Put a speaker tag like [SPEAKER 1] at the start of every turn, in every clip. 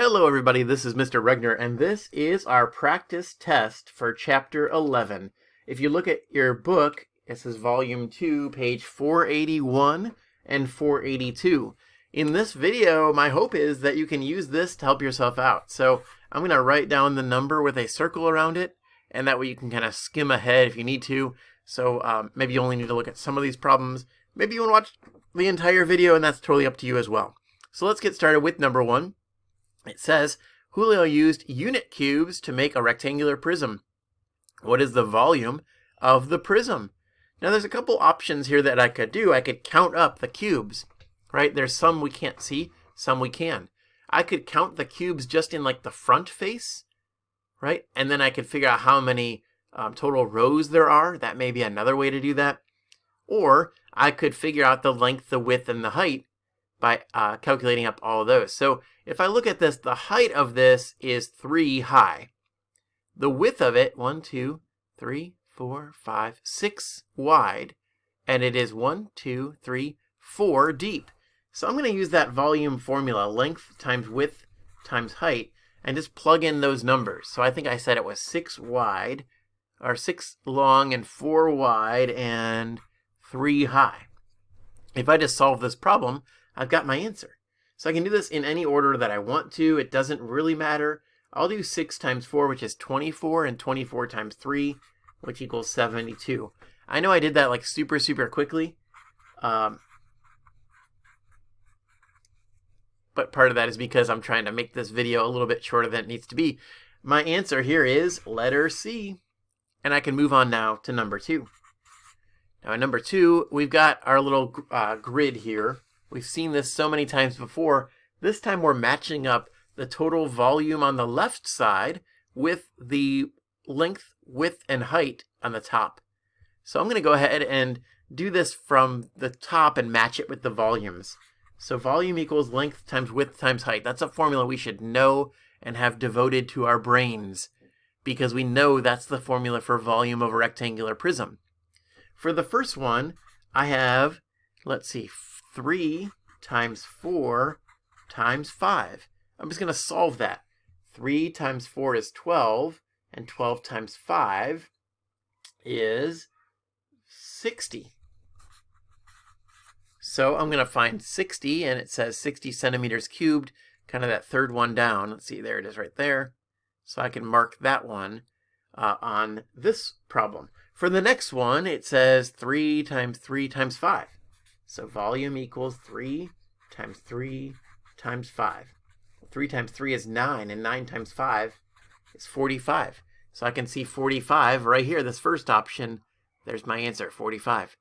[SPEAKER 1] Hello everybody, this is Mr. Regner, and this is our practice test for Chapter 11. If you look at your book, this is Volume 2, page 481 and 482. In this video, my hope is that you can use this to help yourself out. So I'm going to write down the number with a circle around it, and that way you can kind of skim ahead if you need to. So maybe you only need to look at some of these problems. Maybe you want to watch the entire video, and that's totally up to you as well. So let's get started with number 1. It says, Julio used unit cubes to make a rectangular prism. What is the volume of the prism? Now there's a couple options here that I could do. I could count up the cubes, right? There's some we can't see, some we can. I could count the cubes just in like the front face, right? And then I could figure out how many total rows there are. That may be another way to do that. Or I could figure out the length, the width, and the height by calculating up all of those. So if I look at this, the height of this is 3 high. The width of it, 1, 2, 3, 4, 5, 6 wide. And it is 1, 2, 3, 4 deep. So I'm going to use that volume formula, length times width times height, and just plug in those numbers. So I think I said it was 6 wide, or 6 long and 4 wide and 3 high. If I just solve this problem, I've got my answer. So I can do this in any order that I want to. It doesn't really matter. I'll do 6 times 4, which is 24, and 24 times 3, which equals 72. I know I did that like super quickly. But part of that is because I'm trying to make this video a little bit shorter than it needs to be. My answer here is letter C. And I can move on now to number 2. Now in number 2, we've got our little grid here. We've seen this so many times before. This time we're matching up the total volume on the left side with the length, width, and height on the top. So I'm going to go ahead and do this from the top and match it with the volumes. So volume equals length times width times height. That's a formula we should know and have devoted to our brains, because we know that's the formula for volume of a rectangular prism. For the first one, I have, let's see, 3 times 4 times 5. I'm just going to solve that. 3 times 4 is 12, and 12 times 5 is 60. So I'm going to find 60, and it says 60 centimeters cubed, kind of that third one down. Let's see, there it is right there. So I can mark that one on this problem. For the next one, it says 3 times 3 times 5. So volume equals 3 times 3 times 5. 3 times 3 is 9, and 9 times 5 is 45. So I can see 45 right here, this first option. There's my answer, 45.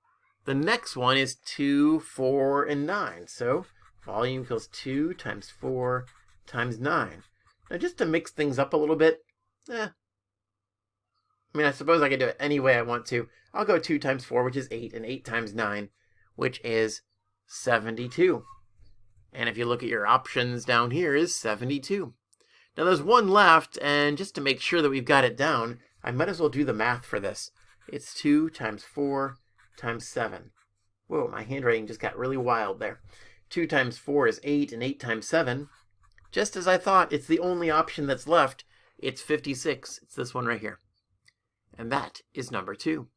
[SPEAKER 1] The next one is 2, 4, and 9. So volume equals 2 times 4 times 9. Now just to mix things up a little bit, I suppose I could do it any way I want to. I'll go 2 times 4, which is 8, and 8 times 9, which is 72. And if you look at your options down here is 72. Now there's one left, and just to make sure that we've got it down, I might as well do the math for this. It's 2 times 4 times 7. Whoa, my handwriting just got really wild there. 2 times 4 is 8, and 8 times 7, just as I thought, it's the only option that's left. It's 56. It's this one right here. And that is number 2.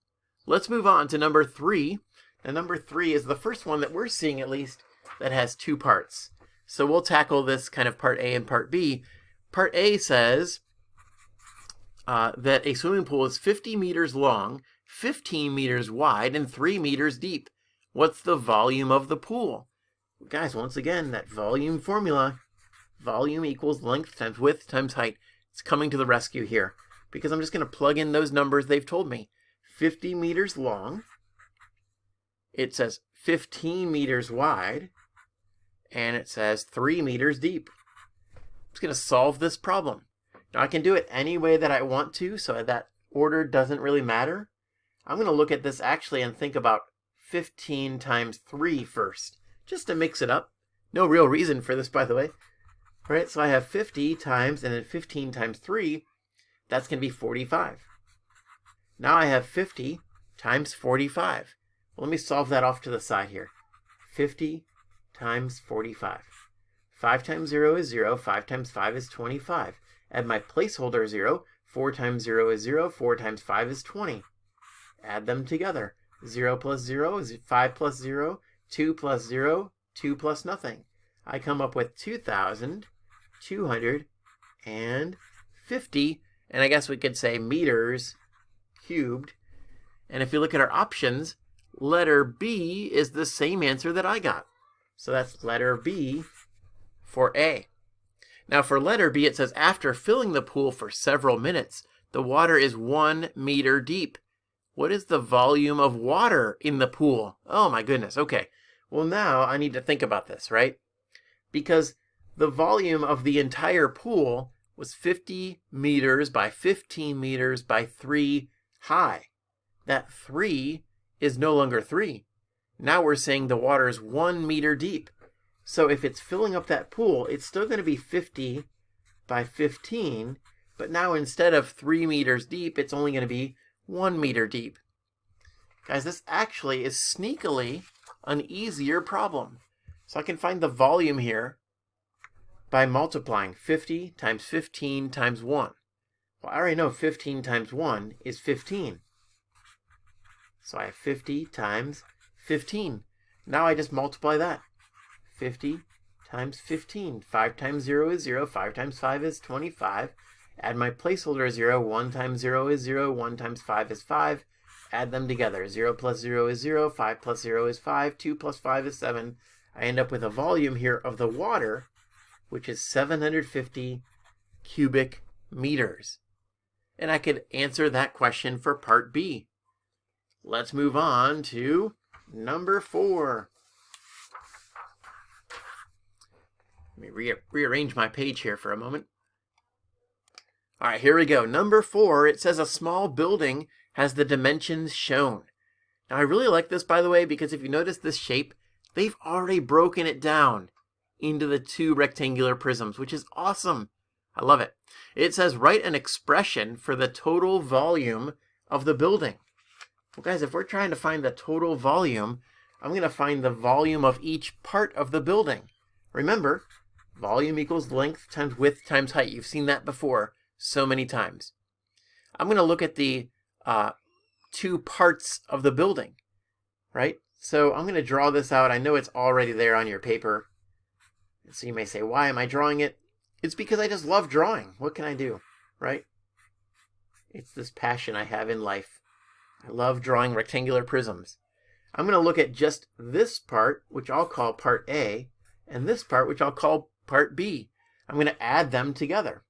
[SPEAKER 1] Let's move on to number 3. And number 3 is the first one that we're seeing, at least, that has 2 parts. So we'll tackle this kind of part A and part B. Part A says that a swimming pool is 50 meters long, 15 meters wide, and 3 meters deep. What's the volume of the pool? Guys, once again, that volume formula, volume equals length times width times height. It's coming to the rescue here, because I'm just going to plug in those numbers they've told me. 50 meters long. It says 15 meters wide, and it says 3 meters deep. I'm just going to solve this problem. Now I can do it any way that I want to, so that order doesn't really matter. I'm going to look at this actually and think about 15 times 3 first, just to mix it up. No real reason for this, by the way. All right, so I have 50 times, and then 15 times 3, that's going to be 45. Now I have 50 times 45. Well, let me solve that off to the side here. 50 times 45. 5 times 0 is 0. 5 times 5 is 25. Add my placeholder 0. 4 times 0 is 0. 4 times 5 is 20. Add them together. 0 plus 0 is 5 plus 0. 2 plus 0, 2 plus nothing. I come up with 2,250, and I guess we could say meters cubed. And if you look at our options, letter B is the same answer that I got. So that's letter B for A. Now for letter B, it says after filling the pool for several minutes, the water is 1 meter deep. What is the volume of water in the pool? Oh my goodness, okay. Well now I need to think about this, right? Because the volume of the entire pool was 50 meters by 15 meters by 3 high. That 3 is no longer 3. Now we're saying the water is 1 meter deep. So if it's filling up that pool, it's still going to be 50 by 15, but now instead of 3 meters deep, it's only going to be 1 meter deep. Guys, this actually is sneakily an easier problem. So I can find the volume here by multiplying 50 times 15 times 1. Well, I already know 15 times 1 is 15. So I have 50 times 15. Now I just multiply that. 50 times 15. 5 times 0 is 0. 5 times 5 is 25. Add my placeholder 0. 1 times 0 is 0. 1 times 5 is 5. Add them together. 0 plus 0 is 0. 5 plus 0 is 5. 2 plus 5 is 7. I end up with a volume here of the water, which is 750 cubic meters. And I could answer that question for part B. Let's move on to number 4. Let me rearrange my page here for a moment. All right, here we go. Number 4, it says a small building has the dimensions shown. Now, I really like this, by the way, because if you notice this shape, they've already broken it down into the 2 rectangular prisms, which is awesome. I love it. It says write an expression for the total volume of the building. Well, guys, if we're trying to find the total volume, I'm going to find the volume of each part of the building. Remember, volume equals length times width times height. You've seen that before so many times. I'm going to look at the 2 parts of the building, right? So I'm going to draw this out. I know it's already there on your paper. So you may say, why am I drawing it? It's because I just love drawing. What can I do, right? It's this passion I have in life. I love drawing rectangular prisms. I'm going to look at just this part, which I'll call part A, and this part, which I'll call part B. I'm going to add them together.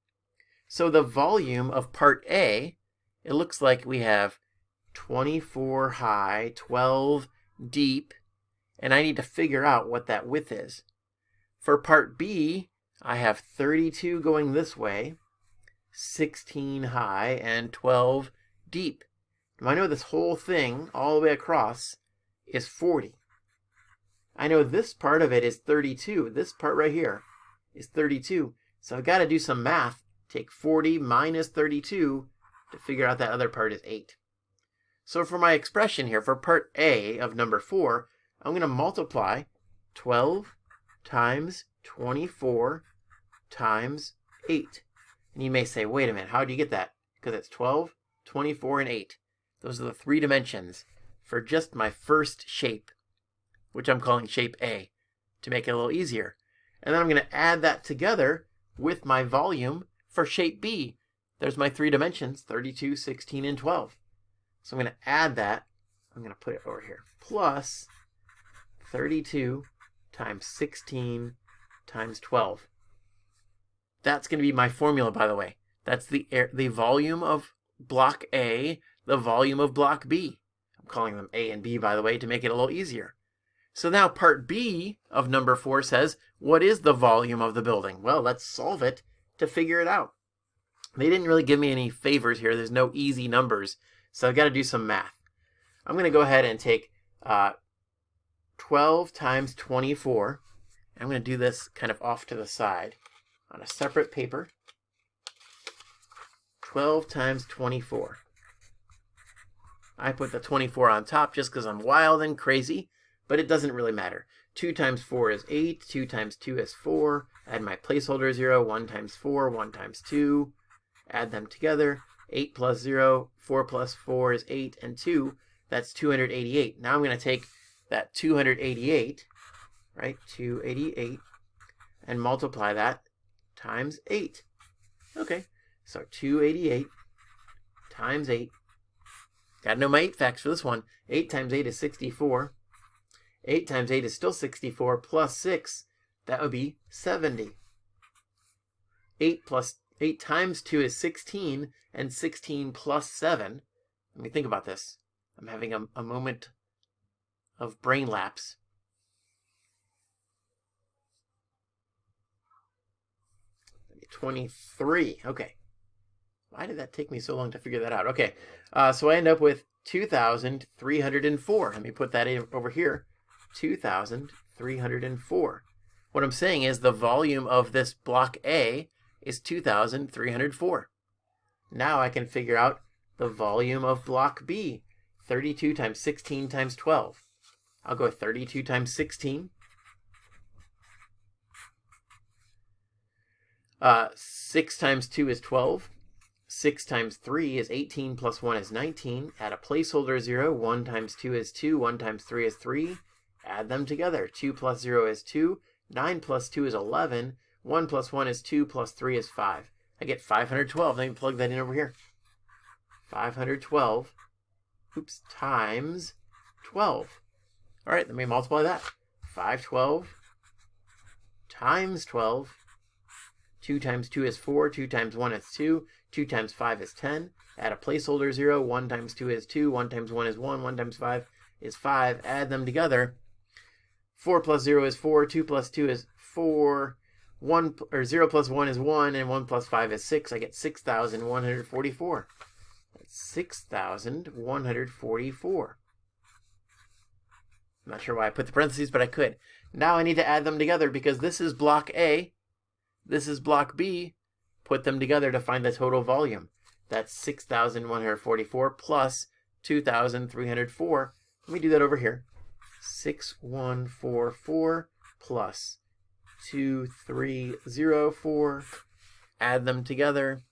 [SPEAKER 1] So the volume of part A, it looks like we have 24 high, 12 deep, and I need to figure out what that width is. For part B, I have 32 going this way, 16 high, and 12 deep. Now I know this whole thing, all the way across, is 40. I know this part of it is 32. This part right here is 32. So I've got to do some math. Take 40 minus 32 to figure out that other part is 8. So for my expression here, for part A of number 4, I'm going to multiply 12 times 24 times 8. And you may say, wait a minute, how do you get that? Because it's 12, 24, and 8. Those are the 3 dimensions for just my first shape, which I'm calling shape A, to make it a little easier. And then I'm going to add that together with my volume for shape B. There's my 3 dimensions, 32, 16, and 12. So I'm going to add that. I'm going to put it over here. Plus 32 times 16 times 12. That's going to be my formula, by the way. That's the volume of block A, the volume of block B. I'm calling them A and B, by the way, to make it a little easier. So now part B of number 4 says, what is the volume of the building? Well, let's solve it to figure it out. They didn't really give me any favors here. There's no easy numbers. So I've got to do some math. I'm going to go ahead and take 12 times 24. I'm going to do this kind of off to the side on a separate paper. 12 times 24. I put the 24 on top just because I'm wild and crazy. but it doesn't really matter. 2 times 4 is 8, 2 times 2 is 4, add my placeholder 0, 1 times 4, 1 times 2, add them together, 8 plus 0, 4 plus 4 is 8, and 2, that's 288. Now I'm going to take that 288, right, 288, and multiply that times 8. Okay, so 288 times 8. Got to know my 8 facts for this one. 8 times 8 is 64. 8 times 8 is still 64, plus 6, that would be 70. 8 times 2 is 16, and 16 plus 7. Let me think about this. I'm having a moment of brain lapse. Maybe 23. Okay. Why did that take me so long to figure that out? Okay. So I end up with 2,304. Let me put that in over here. 2,304. What I'm saying is the volume of this block A is 2,304. Now I can figure out the volume of block B. 32 times 16 times 12. I'll go 32 times 16. 6 times 2 is 12. 6 times 3 is 18 plus 1 is 19. Add a placeholder 0. 1 times 2 is 2. 1 times 3 is 3. Add them together. 2 plus 0 is 2. 9 plus 2 is 11. 1 plus 1 is 2 plus 3 is 5. I get 512. Let me plug that in over here. 512, times 12. All right, let me multiply that. 512 times 12. 2 times 2 is 4. 2 times 1 is 2. 2 times 5 is 10. Add a placeholder 0. 1 times 2 is 2. 1 times 1 is 1. 1 times 5 is 5. Add them together. 4 plus 0 is 4. 2 plus 2 is 4. 0 plus 1 is 1. And 1 plus 5 is 6. I get 6,144. That's 6,144. I'm not sure why I put the parentheses, but I could. Now I need to add them together because this is block A. This is block B. Put them together to find the total volume. That's 6,144 plus 2,304. Let me do that over here. 6,144 plus 2,304. Add them together.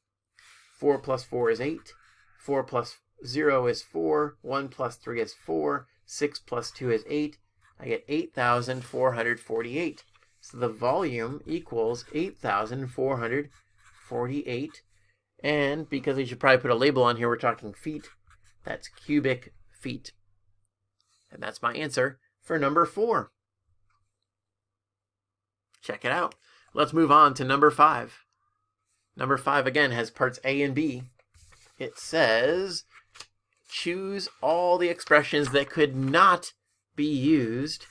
[SPEAKER 1] 4 plus 4 is 8. 4 plus 0 is 4. 1 plus 3 is 4. 6 plus 2 is 8. I get 8,448. So the volume equals 8,448. And because we should probably put a label on here, we're talking feet. That's cubic feet. And that's my answer for number 4. Check it out. Let's move on to number 5. Number 5, again, has parts A and B. It says, choose all the expressions that could not be used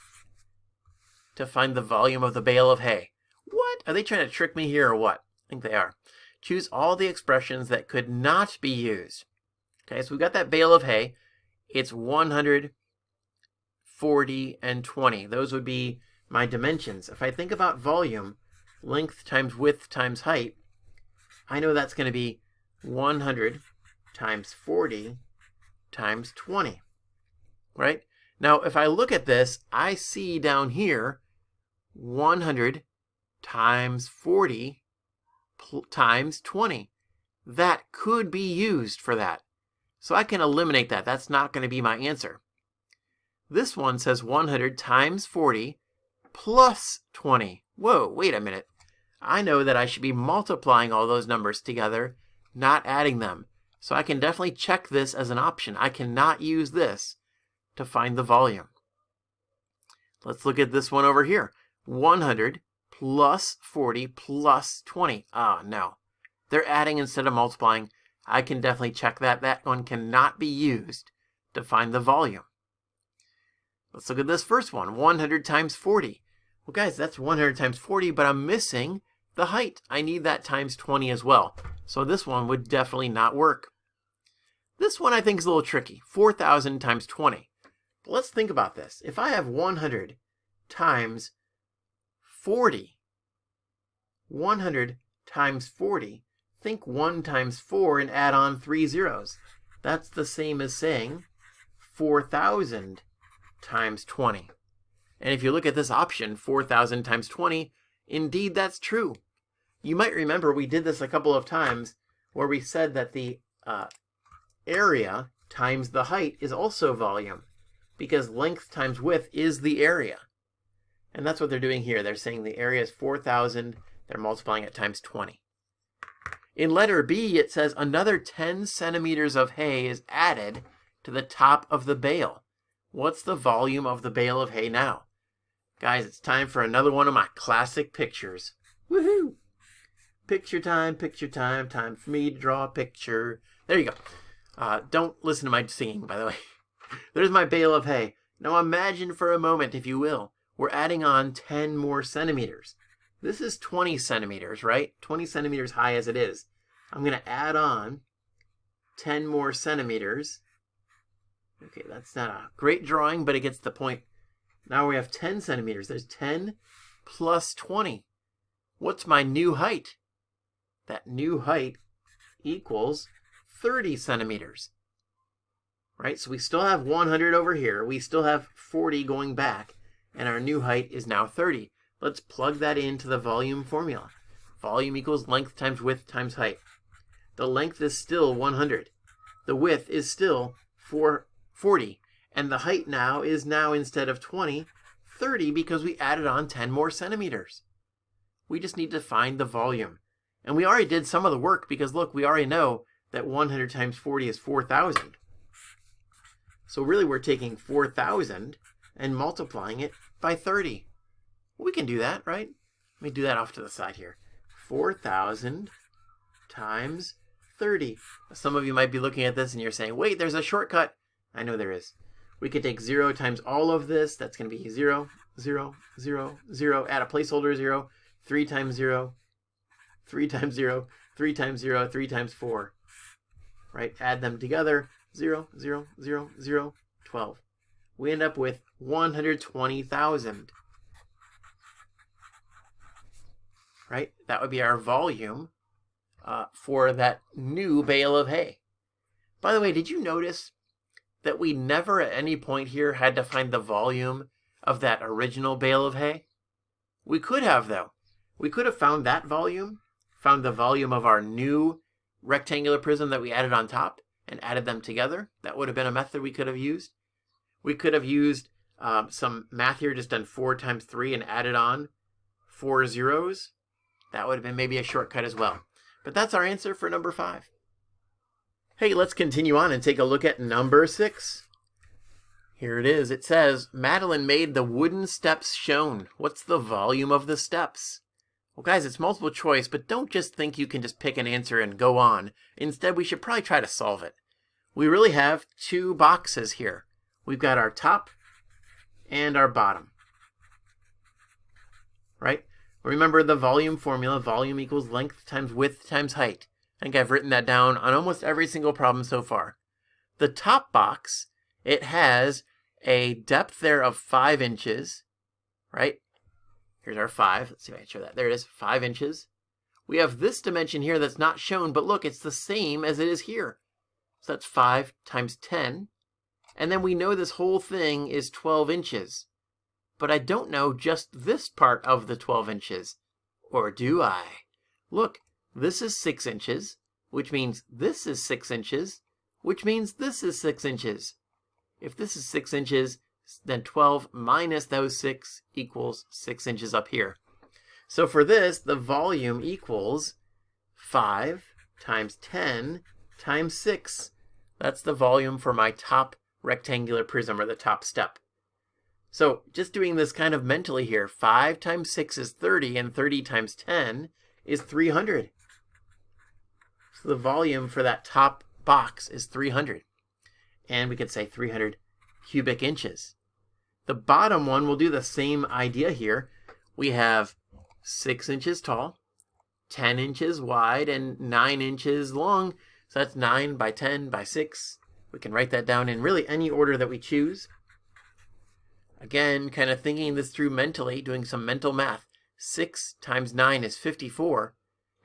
[SPEAKER 1] to find the volume of the bale of hay. What? Are they trying to trick me here or what? I think they are. Choose all the expressions that could not be used. Okay, so we've got that bale of hay. It's 100, 40, and 20. Those would be my dimensions. If I think about volume, length times width times height, I know that's going to be 100 times 40 times 20. Right? Now, if I look at this, I see down here 100 times 40 times 20. That could be used for that. So I can eliminate that. That's not going to be my answer. This one says 100 times 40 plus 20. Whoa, wait a minute. I know that I should be multiplying all those numbers together, not adding them. So I can definitely check this as an option. I cannot use this to find the volume. Let's look at this one over here. 100 plus 40 plus 20. Ah, no. They're adding instead of multiplying. I can definitely check that. That one cannot be used to find the volume. Let's look at this first one. 100 times 40. Well, guys, that's 100 times 40, but I'm missing the height. I need that times 20 as well. So this one would definitely not work. This one I think is a little tricky. 4,000 times 20. But let's think about this. If I have 100 times 40, 100 times 40, think 1 times 4 and add on 3 zeros. That's the same as saying 4,000 times 20. And if you look at this option, 4,000 times 20, indeed that's true. You might remember we did this a couple of times where we said that the area times the height is also volume, because length times width is the area. And that's what they're doing here. They're saying the area is 4,000. They're multiplying it times 20. In letter B, it says another 10 centimeters of hay is added to the top of the bale. What's the volume of the bale of hay now? Guys, it's time for another one of my classic pictures. Woohoo! Picture time, time for me to draw a picture. There you go. Don't listen to my singing, by the way. There's my bale of hay. Now imagine for a moment, if you will, we're adding on 10 more centimeters. This is 20 centimeters, right? 20 centimeters high as it is. I'm going to add on 10 more centimeters. Okay, that's not a great drawing, but it gets the point. Now we have 10 centimeters. There's 10 plus 20. What's my new height? That new height equals 30 centimeters. Right? So we still have 100 over here. We still have 40 going back. And our new height is now 30. Let's plug that into the volume formula. Volume equals length times width times height. The length is still 100. The width is still 40. And the height now is instead of 20, 30, because we added on 10 more centimeters. We just need to find the volume. And we already did some of the work because, look, we already know that 100 times 40 is 4,000. So really we're taking 4,000 and multiplying it by 30. We can do that, right? Let me do that off to the side here. 4,000 times 30. Some of you might be looking at this and you're saying, wait, there's a shortcut. I know there is. We could take 0 times all of this. That's going to be 0, 0, 0, 0. Add a placeholder 0. 3 times 0. 3 times 0. 3 times 0. 3 times 4. Right? Add them together. 0, 0, 0, 0, 12. We end up with 120,000. Right? That would be our volume for that new bale of hay. By the way, did you notice that we never at any point here had to find the volume of that original bale of hay? We could have, though. We could have found that volume, found the volume of our new rectangular prism that we added on top, and added them together. That would have been a method we could have used. We could have used some math here, just done 4 times 3 and added on 4 zeros. That would have been maybe a shortcut as well. But that's our answer for number 5. Hey, let's continue on and take a look at number 6. Here it is. It says, Madeline made the wooden steps shown. What's the volume of the steps? Well, guys, it's multiple choice, but don't just think you can just pick an answer and go on. Instead, we should probably try to solve it. We really have 2 boxes here. We've got our top and our bottom. Right? Remember the volume formula. Volume equals length times width times height. I think I've written that down on almost every single problem so far. The top box, it has a depth there of 5 inches, right? Here's our 5. Let's see if I can show that. There it is, 5 inches. We have this dimension here that's not shown, but look, it's the same as it is here. So that's 5 times 10. And then we know this whole thing is 12 inches. But I don't know just this part of the 12 inches. Or do I? Look. This is 6 inches, which means this is 6 inches, which means this is 6 inches. If this is 6 inches, then 12 minus those 6 equals 6 inches up here. So for this, the volume equals 5 times 10 times 6. That's the volume for my top rectangular prism, or the top step. So just doing this kind of mentally here, 5 times 6 is 30, and 30 times 10 is 300. So the volume for that top box is 300. And we could say 300 cubic inches. The bottom one will do the same idea here. We have 6 inches tall, 10 inches wide, and 9 inches long. So that's 9 by 10 by 6. We can write that down in really any order that we choose. Again, kind of thinking this through mentally, doing some mental math. 6 times 9 is 54,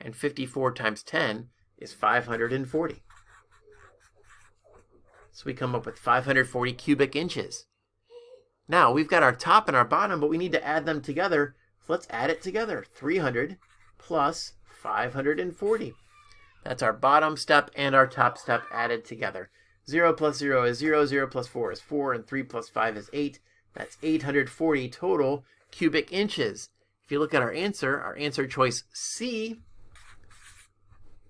[SPEAKER 1] and 54 times 10 is 540. So we come up with 540 cubic inches. Now, we've got our top and our bottom, but we need to add them together. So let's add it together. 300 plus 540. That's our bottom step and our top step added together. 0 plus 0 is 0, 0 plus 4 is 4, and 3 plus 5 is 8. That's 840 total cubic inches. If you look at our answer choice C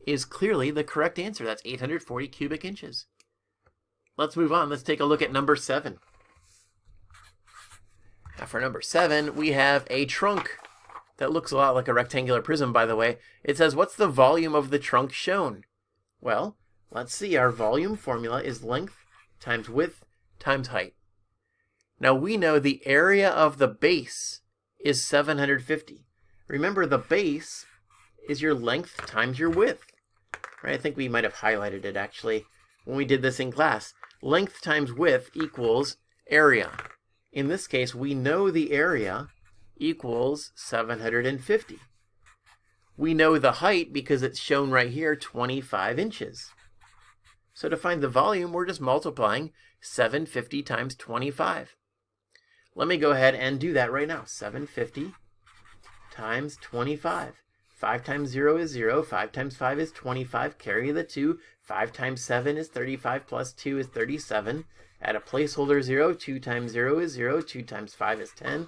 [SPEAKER 1] is clearly the correct answer. That's 840 cubic inches. Let's move on. Let's take a look at number 7. Now for number 7, we have a trunk that looks a lot like a rectangular prism, by the way. It says, what's the volume of the trunk shown? Well, let's see. Our volume formula is length times width times height. Now we know the area of the base is 750. Remember, the base is your length times your width. Right? I think we might have highlighted it actually when we did this in class. Length times width equals area. In this case, we know the area equals 750. We know the height because it's shown right here, 25 inches. So to find the volume, we're just multiplying 750 times 25. Let me go ahead and do that right now. 750 times 25. 5 times 0 is 0. 5 times 5 is 25. Carry the 2. 5 times 7 is 35 plus 2 is 37. Add a placeholder 0. 2 times 0 is 0. 2 times 5 is 10.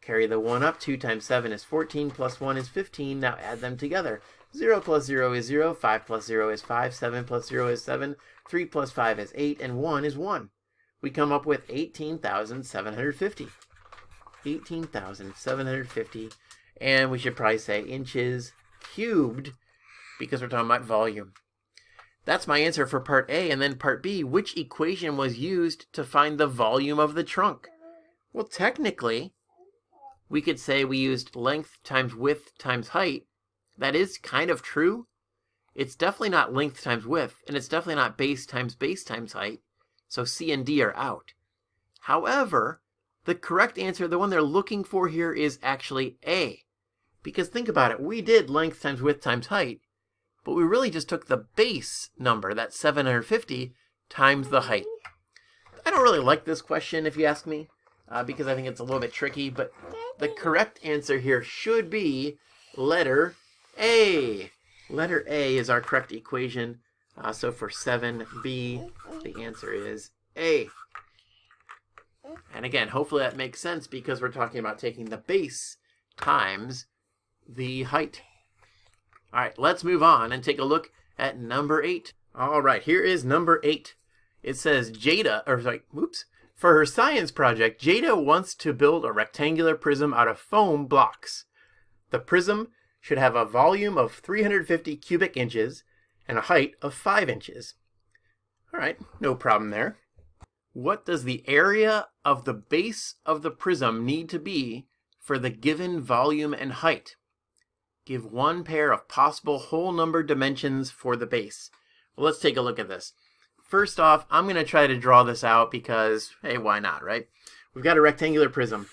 [SPEAKER 1] Carry the 1 up. 2 times 7 is 14 plus 1 is 15. Now add them together. 0 plus 0 is 0. 5 plus 0 is 5. 7 plus 0 is 7. 3 plus 5 is 8. And 1 is 1. We come up with 18,750. 18,750. And we should probably say inches cubed because we're talking about volume. That's my answer for part A. And then part B, which equation was used to find the volume of the trunk? Well, technically, we could say we used length times width times height. That is kind of true. It's definitely not length times width, and it's definitely not base times height. So C and D are out. However, the correct answer, the one they're looking for here, is actually A. Because think about it, we did length times width times height, but we really just took the base number, that's 750, times the height. I don't really like this question, if you ask me, because I think it's a little bit tricky, but the correct answer here should be letter A. Letter A is our correct equation. So for 7b, the answer is A. And again, hopefully that makes sense because we're talking about taking the base times the height. All right, let's move on and take a look at number 8. All right, here is number 8. It says for her science project, Jada wants to build a rectangular prism out of foam blocks. The prism should have a volume of 350 cubic inches and a height of 5 inches. All right, no problem there. What does the area of the base of the prism need to be for the given volume and height? Give one pair of possible whole number dimensions for the base. Well, let's take a look at this. First off, I'm going to try to draw this out because, hey, why not, right? We've got a rectangular prism.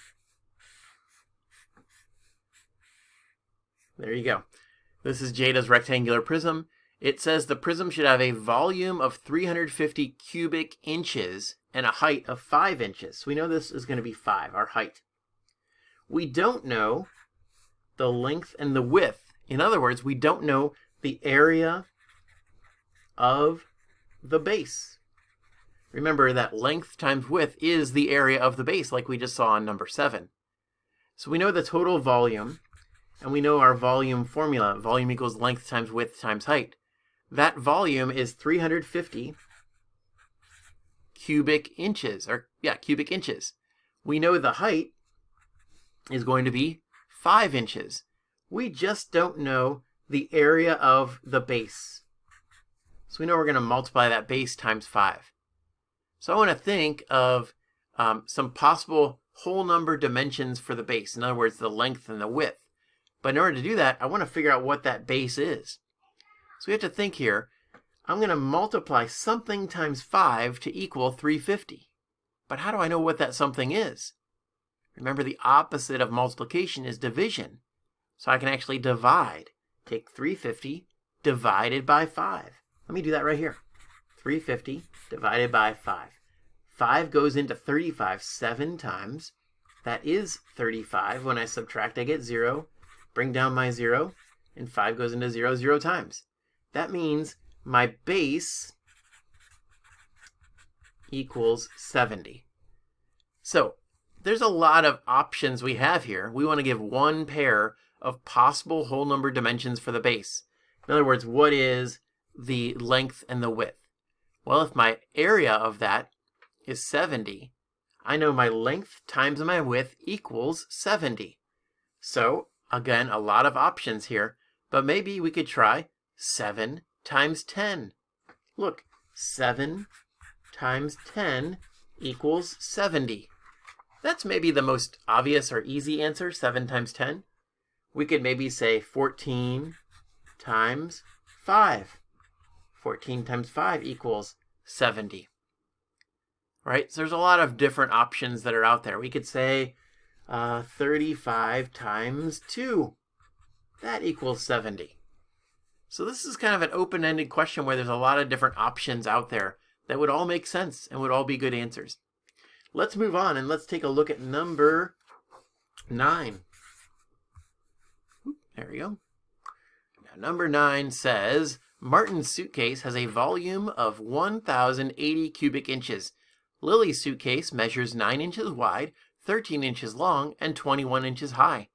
[SPEAKER 1] There you go. This is Jada's rectangular prism. It says the prism should have a volume of 350 cubic inches and a height of 5 inches. So we know this is going to be 5, our height. We don't know the length and the width. In other words, we don't know the area of the base. Remember that length times width is the area of the base, like we just saw on number 7. So we know the total volume, and we know our volume formula. Volume equals length times width times height. That volume is 350 cubic inches, cubic inches. We know the height is going to be 5 inches. We just don't know the area of the base. So we know we're going to multiply that base times 5. So I want to think of some possible whole number dimensions for the base. In other words, the length and the width. But in order to do that, I want to figure out what that base is. So we have to think here. I'm going to multiply something times 5 to equal 350. But how do I know what that something is? Remember, the opposite of multiplication is division. So I can actually divide. Take 350 divided by 5. Let me do that right here. 350 divided by 5. 5 goes into 35 7 times. That is 35. When I subtract, I get 0. Bring down my 0, and 5 goes into 0 0 times. That means my base equals 70. So there's a lot of options we have here. We want to give one pair of possible whole number dimensions for the base. In other words, what is the length and the width? Well, if my area of that is 70, I know my length times my width equals 70. So, again, a lot of options here, but maybe we could try 7 times 10. Look, 7 times 10 equals 70. That's maybe the most obvious or easy answer, 7 times 10. We could maybe say 14 times 5. 14 times 5 equals 70. Right? So there's a lot of different options that are out there. We could say 35 times 2. That equals 70. So this is kind of an open-ended question where there's a lot of different options out there that would all make sense and would all be good answers. Let's move on and let's take a look at number 9. There we go. Now, number 9 says, Martin's suitcase has a volume of 1,080 cubic inches. Lily's suitcase measures 9 inches wide, 13 inches long, and 21 inches high.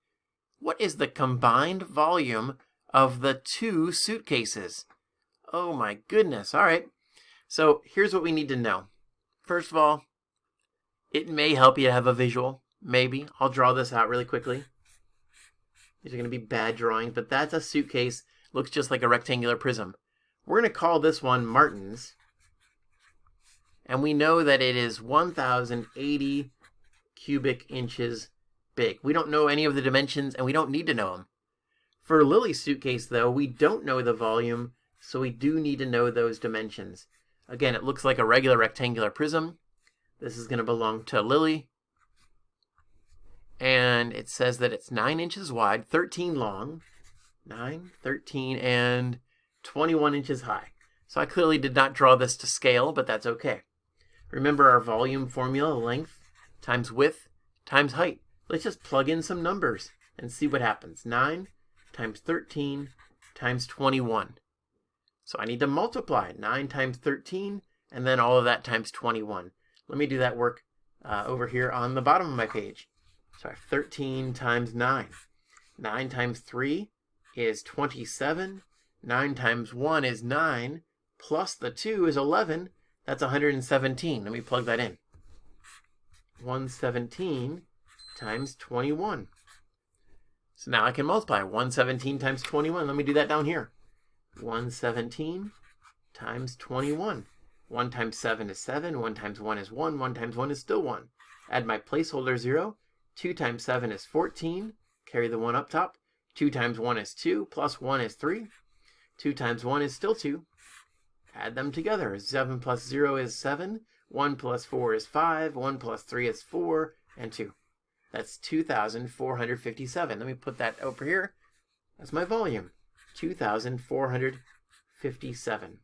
[SPEAKER 1] What is the combined volume of the two suitcases? Oh my goodness. All right. So here's what we need to know. First of all, it may help you to have a visual. Maybe. I'll draw this out really quickly. These are going to be bad drawings, but that's a suitcase. Looks just like a rectangular prism. We're going to call this one Martin's. And we know that it is 1,080 cubic inches big. We don't know any of the dimensions, and we don't need to know them. For Lily's suitcase, though, we don't know the volume, so we do need to know those dimensions. Again, it looks like a regular rectangular prism. This is going to belong to Lily. And it says that it's 9 inches wide, 13 long, 9, 13, and 21 inches high. So I clearly did not draw this to scale, but that's okay. Remember our volume formula, length times width times height. Let's just plug in some numbers and see what happens. 9 times 13 times 21. So I need to multiply 9 times 13 and then all of that times 21. Let me do that work over here on the bottom of my page. So I have 13 times 9. 9 times 3 is 27. 9 times 1 is 9. Plus the 2 is 11. That's 117. Let me plug that in. 117 times 21. So now I can multiply 117 times 21. Let me do that down here. 117 times 21. 1 times 7 is 7. 1 times 1 is 1. 1 times 1 is still 1. Add my placeholder 0. 2 times 7 is 14. Carry the 1 up top. 2 times 1 is 2. Plus 1 is 3. 2 times 1 is still 2. Add them together. 7 plus 0 is 7. 1 plus 4 is 5. 1 plus 3 is 4. And 2. That's 2,457. Let me put that over here. That's my volume. 2,457.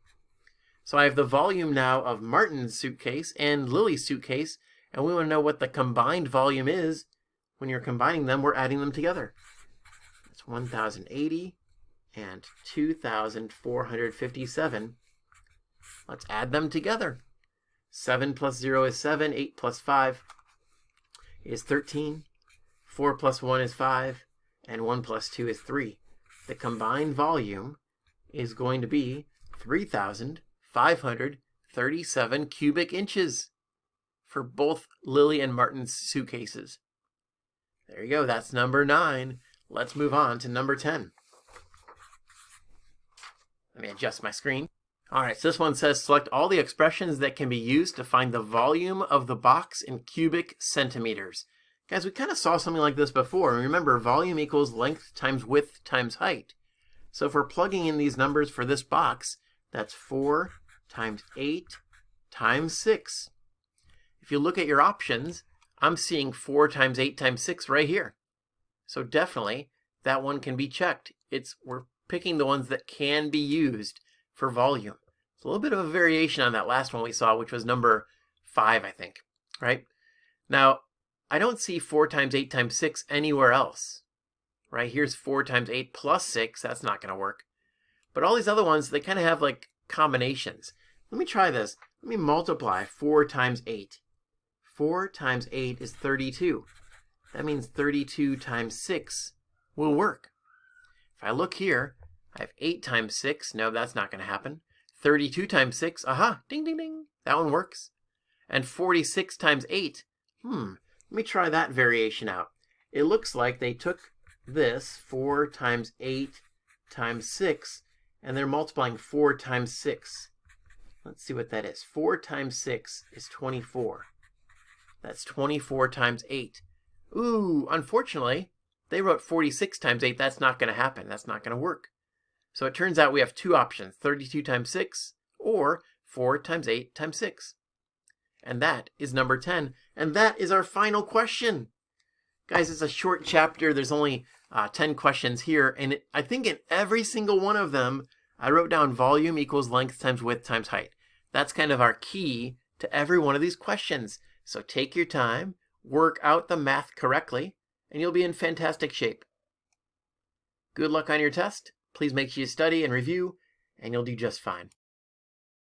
[SPEAKER 1] So I have the volume now of Martin's suitcase and Lily's suitcase, and we want to know what the combined volume is. When you're combining them, we're adding them together. That's 1,080 and 2,457. Let's add them together. 7 plus 0 is 7. 8 plus 5 is 13. 4 plus 1 is 5. And 1 plus 2 is 3. The combined volume is going to be 3,537 cubic inches for both Lily and Martin's suitcases. There you go. That's number 9. Let's move on to number 10. Let me adjust my screen. All right, so this one says select all the expressions that can be used to find the volume of the box in cubic centimeters. Guys, we kind of saw something like this before. Remember, volume equals length times width times height. So if we're plugging in these numbers for this box, that's 4 times 8 times 6. If you look at your options, I'm seeing 4 times 8 times 6 right here. So definitely, that one can be checked. We're picking the ones that can be used for volume. It's a little bit of a variation on that last one we saw, which was number 5, I think, right? Now, I don't see 4 times 8 times 6 anywhere else, right? Here's 4 times 8 plus 6. That's not going to work. But all these other ones, they kind of have like combinations. Let me try this. Let me multiply 4 times 8. 4 times 8 is 32. That means 32 times 6 will work. If I look here, I have 8 times 6. No, that's not going to happen. 32 times 6. Aha, ding, ding, ding. That one works. And 46 times 8. Let me try that variation out. It looks like they took this, 4 times 8 times 6, and they're multiplying 4 times 6. Let's see what that is. 4 times 6 is 24. That's 24 times 8. Ooh, unfortunately, they wrote 46 times 8. That's not going to happen. That's not going to work. So it turns out we have two options, 32 times 6 or 4 times 8 times 6. And that is number 10. And that is our final question. Guys, it's a short chapter. There's only 10 questions here. And I think in every single one of them, I wrote down volume equals length times width times height. That's kind of our key to every one of these questions. So take your time, work out the math correctly, and you'll be in fantastic shape. Good luck on your test. Please make sure you study and review, and you'll do just fine.